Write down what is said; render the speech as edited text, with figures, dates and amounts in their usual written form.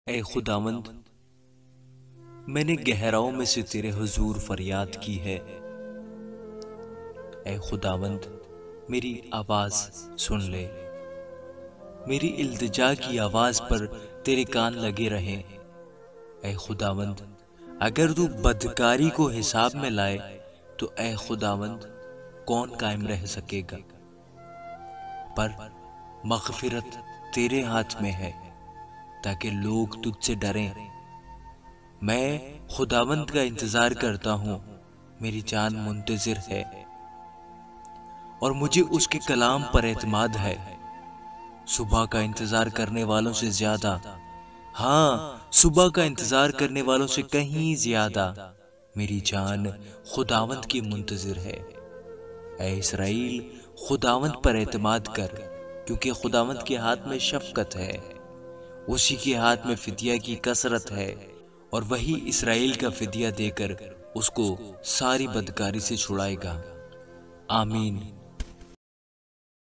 ऐ खुदावंद, मैंने गहराओं में से तेरे हुजूर फरियाद की है। ऐ खुदावंद, मेरी आवाज सुन ले। मेरी इल्तिजा की आवाज पर तेरे कान लगे रहें। ऐ खुदावंद, अगर तू बदकारी को हिसाब में लाए तो ऐ खुदावंद, कौन कायम रह सकेगा। पर मग़फ़िरत तेरे हाथ में है ताकि लोग तुझसे डरें। मैं खुदावंद का इंतजार करता हूँ, मेरी जान मुंतजिर है और मुझे उसके कलाम पर एतमाद है। सुबह का इंतजार करने वालों से ज्यादा, हाँ, सुबह का इंतजार करने वालों से कहीं ज्यादा मेरी जान खुदावंद की मुंतजिर है। ऐ इसराइल, खुदावंद पर एतमाद कर, क्योंकि खुदावंद के हाथ में शफकत है, उसी के हाथ में फिदिया की कसरत है और वही इसराइल का फिदिया देकर उसको सारी बदकारी से छुड़ाएगा। आमीन।